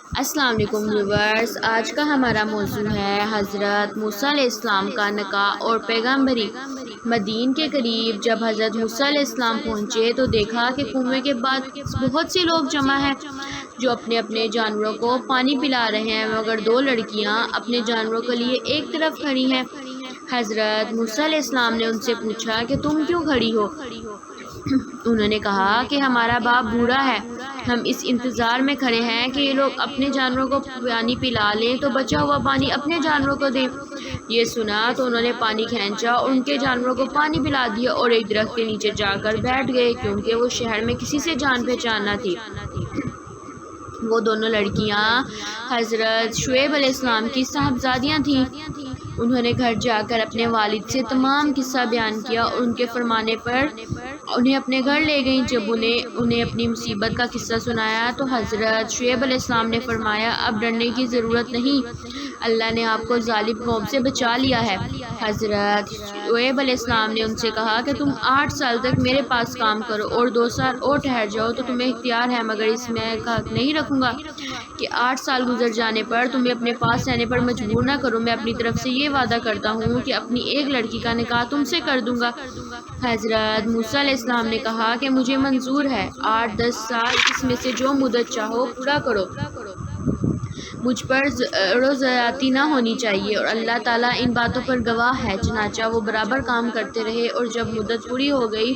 السلام علیکم ویورز، آج کا ہمارا موضوع ہے حضرت موسیٰ علیہ السلام کا نکاح اور پیغمبری۔ مدین کے قریب جب حضرت موسیٰ علیہ السلام پہنچے تو دیکھا کہ کنویں کے پاس بہت سے لوگ جمع ہیں جو اپنے اپنے جانوروں کو پانی پلا رہے ہیں، مگر دو لڑکیاں اپنے جانوروں کے لیے ایک طرف کھڑی ہیں۔ حضرت موسیٰ علیہ السلام نے ان سے پوچھا کہ تم کیوں کھڑی ہو؟ انہوں نے کہا کہ ہمارا باپ بوڑھا ہے، ہم اس انتظار میں کھڑے ہیں کہ یہ لوگ اپنے جانوروں کو پانی پلا لیں تو بچا ہوا پانی اپنے جانوروں کو دیں۔ یہ سنا تو انہوں نے پانی کھینچا اور ان کے جانوروں کو پانی پلا دیا اور ایک درخت کے نیچے جا کر بیٹھ گئے، کیونکہ وہ شہر میں کسی سے جان پہچان نہ تھی۔ وہ دونوں لڑکیاں حضرت شعیب علیہ السلام کی صاحبزادیاں تھیں۔ انہوں نے گھر جا کر اپنے والد سے تمام قصہ بیان کیا اور ان کے فرمانے پر انہیں اپنے گھر لے گئیں۔ جب انہیں اپنی مصیبت کا قصہ سنایا تو حضرت شعیب علیہ السلام نے فرمایا، اب ڈرنے کی ضرورت نہیں، اللہ نے آپ کو ظالم قوم سے بچا لیا ہے۔ حضرت شعیب علیہ السلام نے ان سے کہا کہ تم 8 سال تک میرے پاس کام کرو اور 2 سال اور ٹھہر جاؤ تو تمہیں اختیار ہے، مگر اس میں حق نہیں رکھوں گا کہ 8 سال گزر جانے پر تمہیں اپنے پاس رہنے پر مجبور نہ کروں۔ میں اپنی طرف سے یہ وعدہ کرتا ہوں کہ اپنی ایک لڑکی کا نکاح تم سے کر دوں گا۔ حضرت موسیٰ علیہ السلام نے کہا کہ مجھے منظور ہے، 8-10 سال، اس میں سے جو مدت چاہو پورا کرو، مجھ پر زیادتی نہ ہونی چاہیے، اور اللہ تعالیٰ ان باتوں پر گواہ ہے۔ چنانچہ وہ برابر کام کرتے رہے، اور جب مدت پوری ہو گئی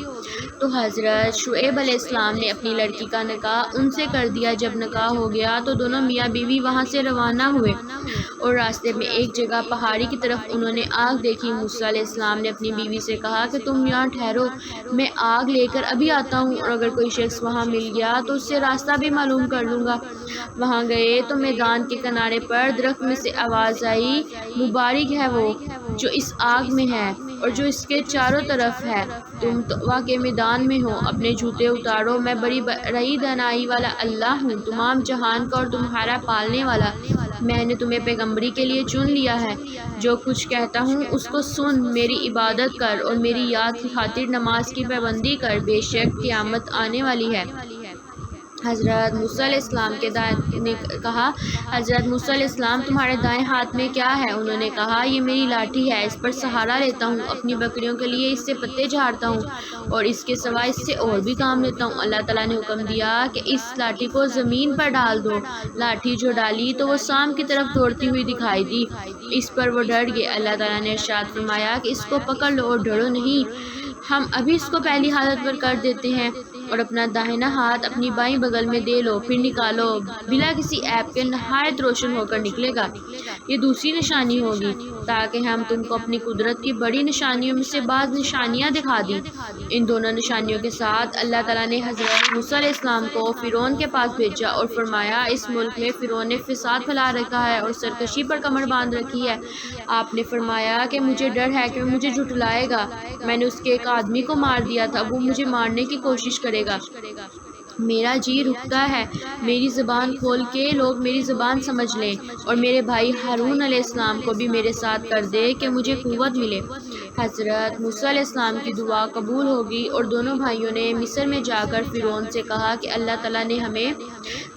تو حضرت شعیب علیہ السلام نے اپنی لڑکی کا نکاح ان سے کر دیا۔ جب نکاح ہو گیا تو دونوں میاں بیوی وہاں سے روانہ ہوئے، اور راستے میں ایک جگہ پہاڑی کی طرف انہوں نے آگ دیکھی۔ موسیٰ علیہ السلام نے اپنی بیوی سے کہا کہ تم یہاں ٹھہرو، میں آگ لے کر ابھی آتا ہوں، اور اگر کوئی شخص وہاں مل گیا تو اس سے راستہ بھی معلوم کر لوں گا۔ وہاں گئے تو میدان کے کنارے پر درخت میں سے آواز آئی، مبارک ہے وہ جو اس آگ میں ہے اور جو اس کے چاروں طرف ہے، تم طوٰ کے میدان میں ہو، اپنے جوتے اتارو، میں بڑی دانائی والا اللہ ہوں، تمام جہان کا اور تمہارا پالنے والا۔ میں نے تمہیں پیغمبری کے لیے چن لیا ہے، جو کچھ کہتا ہوں اس کو سن، میری عبادت کر اور میری یاد کی خاطر نماز کی پابندی کر، بے شک قیامت آنے والی ہے۔ حضرت موسیٰ علیہ السلام نے کہا، حضرت موسیٰ علیہ السلام تمہارے دائیں ہاتھ میں کیا ہے؟ انہوں نے کہا، یہ میری لاٹھی ہے، اس پر سہارا لیتا ہوں، اپنی بکریوں کے لیے اس سے پتے جھاڑتا ہوں، اور اس کے سوا اس سے اور بھی کام لیتا ہوں۔ اللہ تعالیٰ نے حکم دیا کہ اس لاٹھی کو زمین پر ڈال دو۔ لاٹھی جو ڈالی تو وہ شام کی طرف دوڑتی ہوئی دکھائی دی، اس پر وہ ڈر گئے۔ اللہ تعالیٰ نے ارشاد فرمایا کہ اس کو پکڑ لو اور ڈرو نہیں، ہم ابھی اس کو پہلی حالت پر کر دیتے ہیں، اور اپنا داہنا ہاتھ اپنی بائیں بغل میں دے لو، پھر نکالو، بلا کسی عیب کے نہایت روشن ہو کر نکلے گا۔ یہ دوسری نشانی ہوگی تاکہ ہم تم کو اپنی قدرت کی بڑی نشانیوں میں سے بعض نشانیاں دکھا دیں۔ ان دونوں نشانیوں کے ساتھ اللہ تعالیٰ نے حضرت موسیٰ علیہ السلام کو فرعون کے پاس بھیجا اور فرمایا، اس ملک میں فرعون نے فساد پھیلا رکھا ہے اور سرکشی پر کمر باندھ رکھی ہے۔ آپ نے فرمایا کہ مجھے ڈر ہے کہ وہ مجھے جھٹلائے گا، میں نے اس کے ایک آدمی کو مار دیا تھا، وہ مجھے مارنے کی کوشش کرے گا، میرا جی رکتا ہے، میری زبان کھول کے لوگ میری زبان سمجھ لیں، اور میرے بھائی ہارون علیہ السلام کو بھی میرے ساتھ کر دے کہ مجھے قوت ملے۔ حضرت موسیٰ علیہ السلام کی دعا قبول ہوگی، اور دونوں بھائیوں نے مصر میں جا کر فرعون سے کہا کہ اللہ تعالیٰ نے ہمیں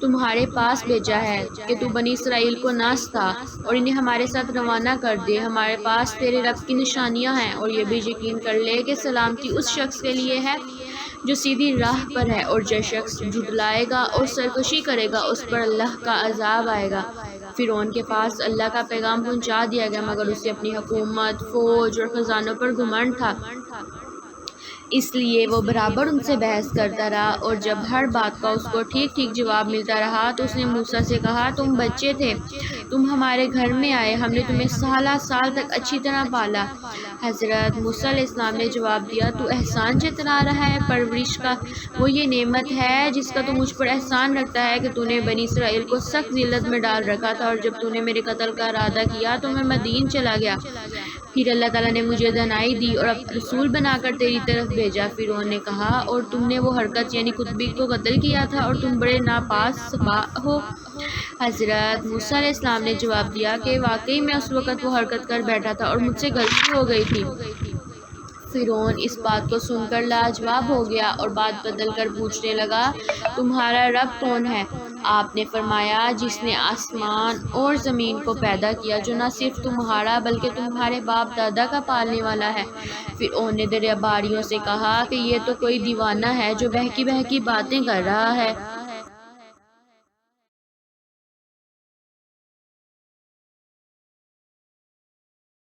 تمہارے پاس بھیجا ہے کہ تو بنی اسرائیل کو نہ ستا اور انہیں ہمارے ساتھ روانہ کر دے، ہمارے پاس تیرے رب کی نشانیاں ہیں، اور یہ بھی یقین کر لے کہ سلامتی اس شخص کے لیے ہے جو سیدھی راہ پر ہے، اور جو شخص جھٹلائے گا اور سرکشی کرے گا اس پر اللہ کا عذاب آئے گا۔ فرعون کے پاس اللہ کا پیغام پہنچا دیا گیا، مگر اسے اپنی حکومت، فوج اور خزانوں پر گھمنڈ تھا، اس لیے وہ برابر ان سے بحث کرتا رہا، اور جب ہر بات کا اس کو ٹھیک ٹھیک جواب ملتا رہا تو اس نے موسیٰ سے کہا، تم بچے تھے، تم ہمارے گھر میں آئے، ہم نے تمہیں سال تک اچھی طرح پالا۔ حضرت موسیٰ علیہ السلام نے جواب دیا، تو احسان جتلا رہا ہے پرورش کا، وہ یہ نعمت ہے جس کا تو مجھ پر احسان رکھتا ہے کہ تو نے بنی اسرائیل کو سخت ذلت میں ڈال رکھا تھا، اور جب تو نے میرے قتل کا ارادہ کیا تو میں مدین چلا گیا، پھر اللہ تعالیٰ نے مجھے دانائی دی اور اب رسول بنا کر تیری طرف بھیجا۔ فرعون نے کہا، اور تم نے وہ حرکت یعنی قطبی کو قتل کیا تھا، اور تم بڑے ناپاک سفاہ ہو۔ حضرت موسیٰ علیہ السلام نے جواب دیا کہ واقعی میں اس وقت وہ حرکت کر بیٹھا تھا اور مجھ سے غلطی ہو گئی تھی۔ فرعون اس بات کو سن کر لاجواب ہو گیا اور بات بدل کر پوچھنے لگا، تمہارا رب کون ہے؟ آپ نے فرمایا جس نے آسمان اور زمین کو پیدا کیا، جو نہ صرف تمہارا بلکہ تمہارے باپ دادا کا پالنے والا ہے۔ فرعون نے درباریوں سے کہا کہ یہ تو کوئی دیوانہ ہے جو بہکی بہکی باتیں کر رہا ہے۔